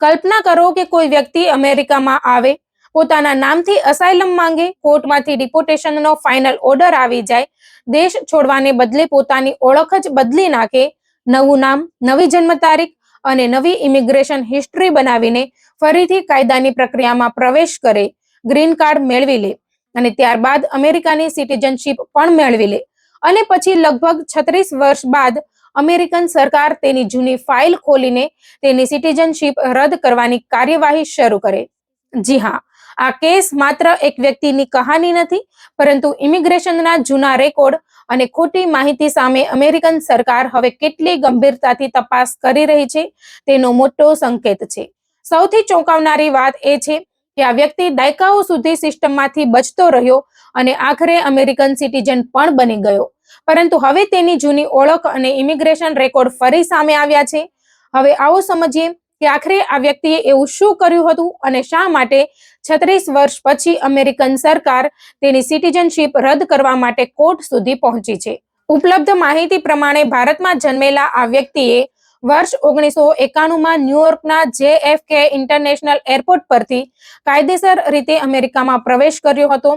કલ્પના કરો કે કોઈ વ્યક્તિ અમેરિકામાં આવે, પોતાના નામથી અસાયલમ માંગે, કોર્ટમાંથી ડિપોર્ટેશનનો ફાઇનલ ઓર્ડર આવી જાય, દેશ છોડવાને બદલે પોતાની ઓળખ જ બદલી નાખે, નવું નામ, નવી જન્મ તારીખ અને નવી ઇમિગ્રેશન હિસ્ટ્રી બનાવીને ફરીથી કાયદાની પ્રક્રિયામાં પ્રવેશ કરે, ગ્રીન કાર્ડ મેળવી લે અને ત્યારબાદ અમેરિકાની સિટીઝનશીપ પણ મેળવી લે અને પછી લગભગ 36 વર્ષ બાદ અમેરિકન સરકાર તેની જૂની ફાઇલ ખોલીને તેની સિટીઝનશીપ રદ કરવાની કાર્યવાહી શરૂ કરે. જી હા, આ કેસ માત્ર એક વ્યક્તિની કહાની નથી, પરંતુ ઇમિગ્રેશનના જૂના રેકોર્ડ અને ખોટી માહિતી સામે અમેરિકન સરકાર હવે કેટલી ગંભીરતાથી તપાસ કરી રહી છે તેનો મોટો સંકેત છે. સૌથી ચોંકાવનારી વાત એ છે કે આ વ્યક્તિ દાયકાઓ સુધી સિસ્ટમમાંથી બચતો રહ્યો અને આખરે અમેરિકન સિટીઝન પણ બની ગયો. પરંતુ હવે તેની જૂની ઓળખ અને ઇમિગ્રેશન રેકોર્ડ ફરી સામે આવ્યા છે. હવે આવો સમજીએ કે આખરે આ વ્યક્તિએ એવું શું કર્યું હતું અને શા માટે 36 વર્ષ પછી અમેરિકન સરકાર તેની સિટીઝનશીપ રદ કરવા માટે કોર્ટ સુધી પહોંચી છે. ઉપલબ્ધ માહિતી પ્રમાણે ભારતમાં જન્મેલા આ વ્યક્તિએ વર્ષ 1991માં ન્યુયોર્કના JFK ઇન્ટરનેશનલ એરપોર્ટ પરથી કાયદેસર રીતે અમેરિકામાં પ્રવેશ કર્યો હતો.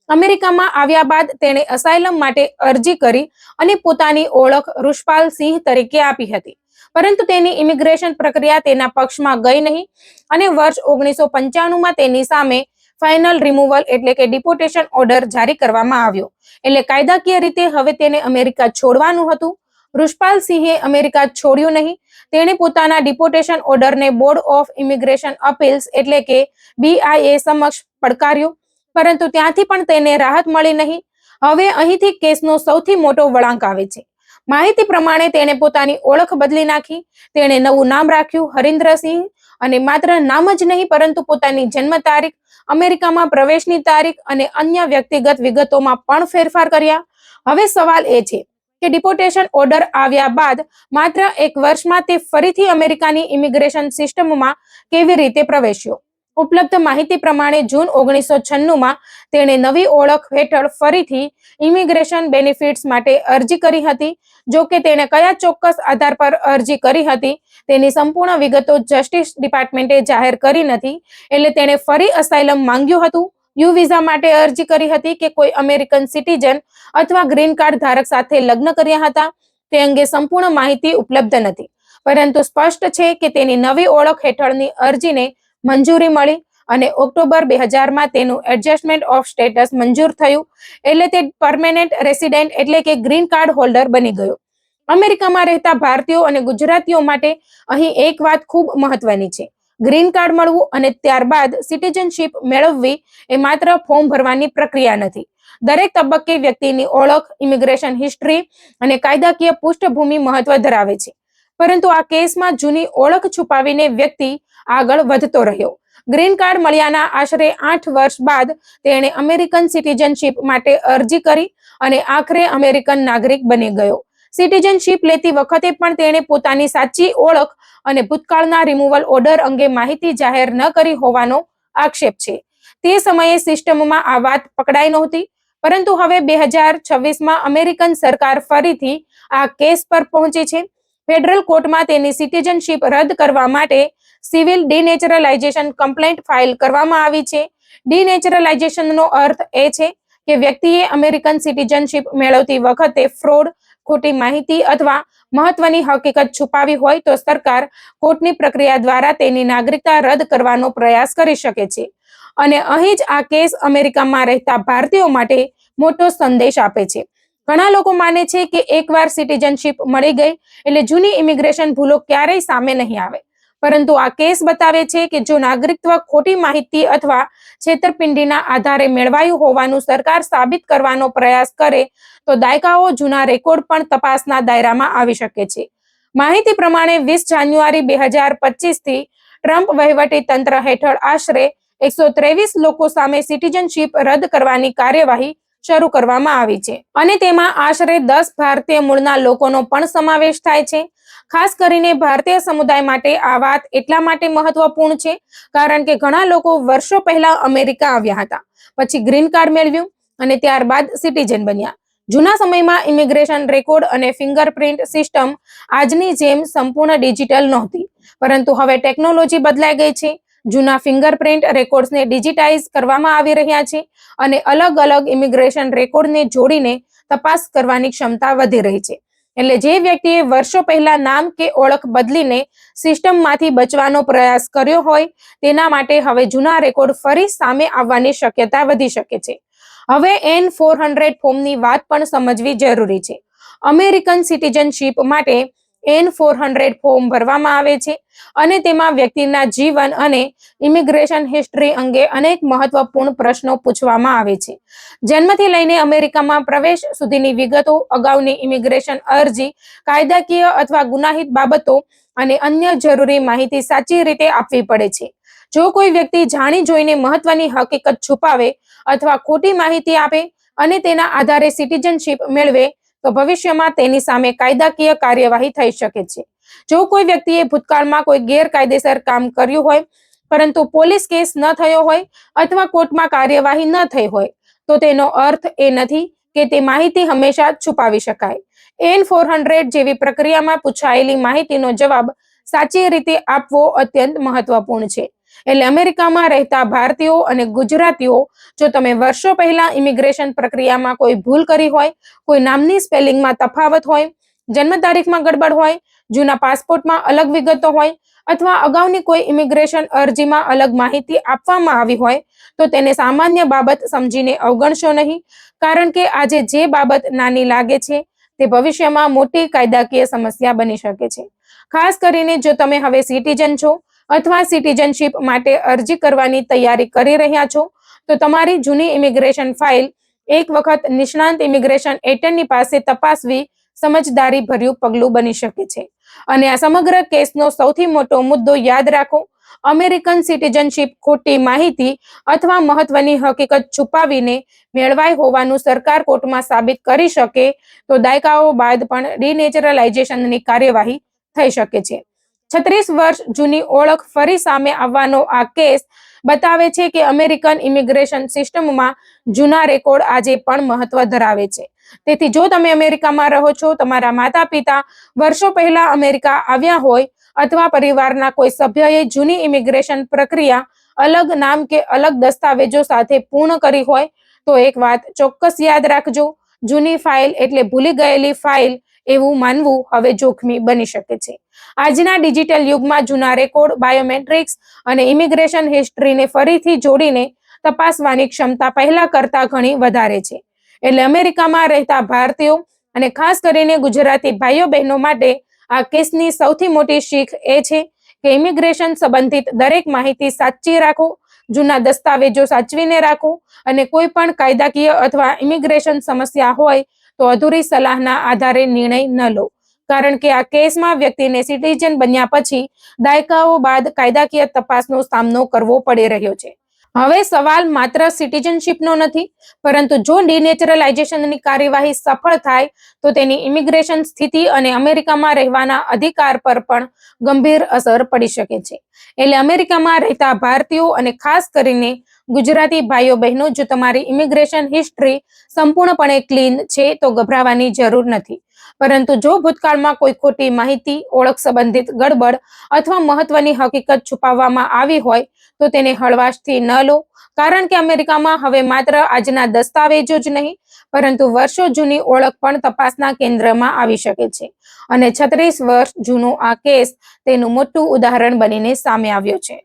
અમેરિકામાં આવ્યા બાદ તેણે અસાયલમ માટે અરજી કરી અને પોતાની ઓળખ ઋષપાલ સિંહ તરીકે આપી હતી. પરંતુ તેની ઇમિગ્રેશન પ્રક્રિયા તેના પક્ષમાં ગઈ નહીં અને વર્ષ 1995માં તેની સામે ફાઇનલ રિમૂવલ એટલે કે ડિપોર્ટેશન ઓર્ડર જારી કરવામાં આવ્યો. એટલે કાયદાકીય રીતે હવે તેને અમેરિકા છોડવાનું હતું. ઋષપાલ સિંહે અમેરિકા છોડ્યું નહીં. તેણે પોતાના ડિપોર્ટેશન ઓર્ડરને બોર્ડ ઓફ ઇમિગ્રેશન અપીલ્સ એટલે કે BIA સમક્ષ પડકાર્યો, પરંતુ ત્યાંથી પણ તેને રાહત મળી નહીં. હવે અહીંથી કેસનો સૌથી મોટો વળાંક આવે છે. માહિતી પ્રમાણે તેણે પોતાની ઓળખ બદલી નાખી. તેણે નવું નામ રાખ્યું હરિન્દ્રસિંહ અને માત્ર નામ જ નહીં પરંતુ પોતાની જન્મ તારીખ, અમેરિકામાં પ્રવેશની તારીખ અને અન્ય વ્યક્તિગત વિગતોમાં પણ ફેરફાર કર્યા. હવે સવાલ એ છે કે ડિપોર્ટેશન ઓર્ડર આવ્યા બાદ માત્ર એક વર્ષમાં તે ફરીથી અમેરિકાની ઇમિગ્રેશન સિસ્ટમમાં કેવી રીતે પ્રવેશ્યો. ઉપલબ્ધ માહિતી પ્રમાણે જૂન 1996માં તેણે નવી ઓળખ હેઠળ ફરીથી ઇમિગ્રેશન બેનિફિટ્સ માટે અરજી કરી હતી. જો કે તેણે કયા ચોક્કસ આધાર પર અરજી કરી હતી તેની સંપૂર્ણ વિગતો જસ્ટિસ ડિપાર્ટમેન્ટે જાહેર કરી નથી. એટલે તેણે ફરી અસાયલમ માંગ્યું હતું, યુ વિઝા માટે અરજી કરી હતી કે કોઈ અમેરિકન સિટીઝન અથવા ગ્રીન કાર્ડ ધારક સાથે લગ્ન કર્યા હતા તે અંગે સંપૂર્ણ માહિતી ઉપલબ્ધ નથી. પરંતુ સ્પષ્ટ છે કે તેની નવી ઓળખ હેઠળની અરજીને મંજૂરી મળી અને ઓક્ટોબર 2000માં તેનું એડજસ્ટમેન્ટ ઓફ સ્ટેટસ મંજૂર થયું. એટલે તે પરમેનન્ટ રેસિડેન્ટ એટલે કે ગ્રીન કાર્ડ હોલ્ડર બની ગયો. અમેરિકામાં રહેતા ભારતીયો અને ગુજરાતીઓ માટે અહીં એક વાત ખૂબ મહત્વની છે. ગ્રીન કાર્ડ મળવું અને ત્યારબાદ સિટીઝનશીપ મેળવવી એ માત્ર ફોર્મ ભરવાની પ્રક્રિયા નથી. દરેક તબક્કે વ્યક્તિની ઓળખ, ઇમિગ્રેશન હિસ્ટ્રી અને કાયદાકીય પૃષ્ઠભૂમિ મહત્વ ધરાવે છે. પરંતુ આ કેસમાં જૂની ઓળખ છુપાવીને વ્યક્તિ આગળ વધતો રહ્યો. ગ્રીન કાર્ડ મળ્યાના આશરે 8 વર્ષ બાદ તેણે અમેરિકન સિટીઝનશીપ માટે અરજી કરી અને આખરે અમેરિકન નાગરિક બની ગયો. સિટીઝનશીપ લેતી વખતે પણ તેણે પોતાની સાચી ઓળખ અને ભૂતકાળના રિમૂવલ ઓર્ડર અંગે માહિતી જાહેર ન કરી હોવાનો આક્ષેપ છે. તે સમયે સિસ્ટમમાં આ વાત પકડાઈ નહોતી, પરંતુ હવે 2026માં અમેરિકન સરકાર ફરીથી આ કેસ પર પહોંચી છે. ફેડરલ કોર્ટમાં તેની સિટીઝનશીપ રદ કરવા માટે સિવિલ ડિનેચરલાઇઝેશન કમ્પ્લેન્ટ ફાઇલ કરવામાં આવી છે. ડિનેચરલાઇઝેશનનો અર્થ એ છે કે વ્યક્તિએ અમેરિકન સિટીઝનશીપ મેળવતી વખતે ફ્રોડ, ખોટી માહિતી અથવા મહત્વની હકીકત છુપાવી હોય તો સરકાર કોર્ટની પ્રક્રિયા દ્વારા તેની નાગરિકતા રદ કરવાનો પ્રયાસ કરી શકે છે. અને અહીં જ આ કેસ અમેરિકામાં રહેતા ભારતીયો માટે મોટો સંદેશ આપે છે. ઘણા લોકો માને છે કે એકવાર સિટીઝનશીપ મળી ગઈ એટલે જૂની ઇમિગ્રેશન ભૂલો ક્યારેય સામે નહીં આવે. પરંતુ આ કેસ બતાવે છે કે જો નાગરિકત્વ ખોટી માહિતી અથવા છેતરપિંડીના આધારે મેળવાયું હોવાનું સરકાર સાબિત કરવાનો પ્રયાસ કરે તો દાયકાઓ જૂના રેકોર્ડ પણ તપાસના દાયરામાં આવી શકે છે. માહિતી પ્રમાણે 20 જાન્યુઆરી 2025થી ટ્રમ્પ વહીવટી તંત્ર હેઠળ આશરે 123 લોકો સામે સિટીઝનશીપ રદ કરવાની કાર્યવાહી શરૂ કરવામાં આવી છે અને તેમાં આશરે 10 ભારતીય મૂળના લોકોનો પણ સમાવેશ થાય છે. ખાસ કરીને ભારતીય સમુદાય માટે આ વાત એટલા માટે મહત્વપૂર્ણ છે કારણ કે ઘણા લોકો વર્ષો પહેલા અમેરિકા આવ્યા હતા, પછી ગ્રીન કાર્ડ મેળવ્યું અને ત્યારબાદ સિટીઝન બન્યા. જૂના સમયમાં ઇમિગ્રેશન રેકોર્ડ અને ફિંગરપ્રિન્ટ સિસ્ટમ આજની જેમ સંપૂર્ણ ડિજિટલ નહોતી. પરંતુ હવે ટેકનોલોજી બદલાઈ ગઈ છે. જૂના ફિંગરપ્રિન્ટ રેકોર્ડ્સને ડિજિટાઇઝ કરવામાં આવી રહ્યા છે અને અલગ અલગ ઇમિગ્રેશન રેકોર્ડને જોડીને તપાસ કરવાની ક્ષમતા વધી રહી છે. એટલે જે વ્યક્તિએ વર્ષો પહેલા નામ કે ઓળખ બદલીને સિસ્ટમમાંથી બચવાનો પ્રયાસ કર્યો હોય તેના માટે હવે જૂના રેકોર્ડ ફરી સામે આવવાની શક્યતા વધી શકે છે. હવે N400 ફોર્મની વાત પણ સમજવી જરૂરી છે. અમેરિકન સિટીઝનશીપ માટે N400 ફોર્મ ભરવામાં આવે છે અને તેમાં વ્યક્તિના જીવન અને ઇમિગ્રેશન હિસ્ટ્રી અંગે અનેક મહત્વપૂર્ણ પ્રશ્નો પૂછવામાં આવે છે. જન્મથી લઈને અમેરિકામાં પ્રવેશ સુધીની વિગતો, અગાઉની ઇમિગ્રેશન અરજી, કાયદાકીય અથવા ગુનાહિત બાબતો અને અન્ય જરૂરી માહિતી સાચી રીતે આપવી પડે છે. જો કોઈ વ્યક્તિ જાણી જોઈને મહત્વની હકીકત છુપાવે અથવા ખોટી માહિતી આપે અને તેના આધારે સિટીઝનશીપ મેળવે તો ભવિષ્યમાં તેની સામે કાયદાકીય કાર્યવાહી થઈ શકે છે. જો કોઈ વ્યક્તિએ ભૂતકાળમાં કોઈ ગેરકાયદેસર કામ કર્યું હોય પરંતુ પોલીસ કેસ ન થયો હોય અથવા કોર્ટમાં કાર્યવાહી ન થઈ હોય તો તેનો અર્થ એ નથી કે તે માહિતી હંમેશા છુપાવી શકાય. N400 જેવી પ્રક્રિયામાં પૂછાયેલી માહિતીનો જવાબ સાચી રીતે આપવો અત્યંત મહત્વપૂર્ણ છે. એટલે અમેરિકામાં રહેતા ભારતીયો અને ગુજરાતીઓ, જો તમે વર્ષો પહેલા ઇમિગ્રેશન પ્રક્રિયામાં કોઈ ભૂલ કરી હોય, કોઈ નામની સ્પેલિંગમાં તફાવત હોય, જન્મ તારીખમાં ગડબડ હોય, જૂના પાસપોર્ટમાં અલગ વિગતો હોય અથવા અગાઉની કોઈ ઇમિગ્રેશન અરજીમાં અલગ માહિતી આપવામાં આવી હોય તો તેને સામાન્ય બાબત સમજીને અવગણશો નહીં, કારણ કે આજે જે બાબત નાની લાગે છે તે ભવિષ્યમાં મોટી કાયદાકીય સમસ્યા બની શકે છે. ખાસ કરીને જો તમે હવે સિટીઝન છો અથવા સિટીઝનશીપ માટે અરજી કરવાની તૈયારી કરી રહ્યા છો તો તમારી જૂની ઇમિગ્રેશન ફાઇલ એક વખત નિષ્ણાંત ઇમિગ્રેશન એટર્ની પાસે તપાસવી સમજદારી ભર્યું પગલું બની શકે છે. અને આ સમગ્ર કેસનો સૌથી મોટો મુદ્દો યાદ રાખો, અમેરિકન સિટીઝનશીપ ખોટી માહિતી અથવા મહત્વની હકીકત છુપાવીને મેળવાઈ હોવાનું સરકાર કોર્ટમાં સાબિત કરી શકે તો દાયકાઓ બાદ પણ ડિનેચરલાઇઝેશનની કાર્યવાહી થઈ શકે છે. 36 વર્ષ જૂની ઓળખ ફરી સામે આવવાનો આ કેસ બતાવે છે કે અમેરિકન ઇમિગ્રેશન સિસ્ટમમાં જૂના રેકોર્ડ આજે પણ મહત્વ ધરાવે છે. તેથી જો તમે અમેરિકામાં રહો છો, તમારા માતા પિતા વર્ષો પહેલા અમેરિકા આવ્યા હોય અથવા પરિવારના કોઈ સભ્યએ જૂની ઇમિગ્રેશન પ્રક્રિયા અલગ નામ કે અલગ દસ્તાવેજો સાથે પૂર્ણ કરી હોય તો એક વાત ચોક્કસ યાદ રાખજો, જૂની ફાઇલ એટલે ભૂલી ગયેલી ફાઇલ એવું માનવું હવે જોખમી બની શકે છે. આજના ડિજિટલ યુગમાં જૂના રેકોર્ડ, બાયોમેટ્રિક્સ અને ઇમિગ્રેશન હિસ્ટ્રીને ફરીથી જોડીને તપાસવાની ક્ષમતા પહેલા કરતાં ઘણી વધારે છે. એટલે અમેરિકામાં રહેતા ભારતીયો અને ખાસ કરીને ગુજરાતી ભાઈઓ બહેનો માટે આ કેસની સૌથી મોટી શીખ એ છે કે ઇમિગ્રેશન સંબંધિત દરેક માહિતી સાચી રાખો, જૂના દસ્તાવેજો સાચવીને રાખો અને કોઈ પણ કાયદાકીય અથવા ઇમિગ્રેશન સમસ્યા હોય તો અધૂરી સલાહના આધારે નિર્ણય ન લો, કારણ કે આ કેસમાં વ્યક્તિને સિટીઝન બન્યા પછી દાયકાઓ બાદ કાયદાકીય તપાસનો સામનો કરવો પડી રહ્યો છે. હવે સવાલ માત્ર સિટીઝનશીપનો નથી, પરંતુ જો ડિનેચરલાઇઝેશનની કાર્યવાહી સફળ થાય તો તેની ઇમિગ્રેશન સ્થિતિ અને અમેરિકામાં રહેવાના અધિકાર પર પણ ગંભીર અસર પડી શકે છે. એટલે અમેરિકામાં રહેતા ભારતીયો અને ખાસ કરીને ગુજરાતી ભાઈઓ બહેનો, જો તમારી ઇમિગ્રેશન હિસ્ટ્રી સંપૂર્ણપણે ક્લીન છે તો ગભરાવાની જરૂર નથી. પરંતુ જો ભૂતકાળમાં કોઈ ખોટી માહિતી, ઓળખ સંબંધિત ગડબડ અથવા મહત્વની હકીકત છુપાવવામાં આવી હોય તો તેને હળવાશથી ન લો, કારણ કે અમેરિકામાં હવે માત્ર આજના દસ્તાવેજો જ નહીં પરંતુ વર્ષો જૂની ઓળખ પણ તપાસના કેન્દ્રમાં આવી શકે છે. અને 36 વર્ષ જૂનો આ કેસ તેનું મોટું ઉદાહરણ બનીને સામે આવ્યો છે.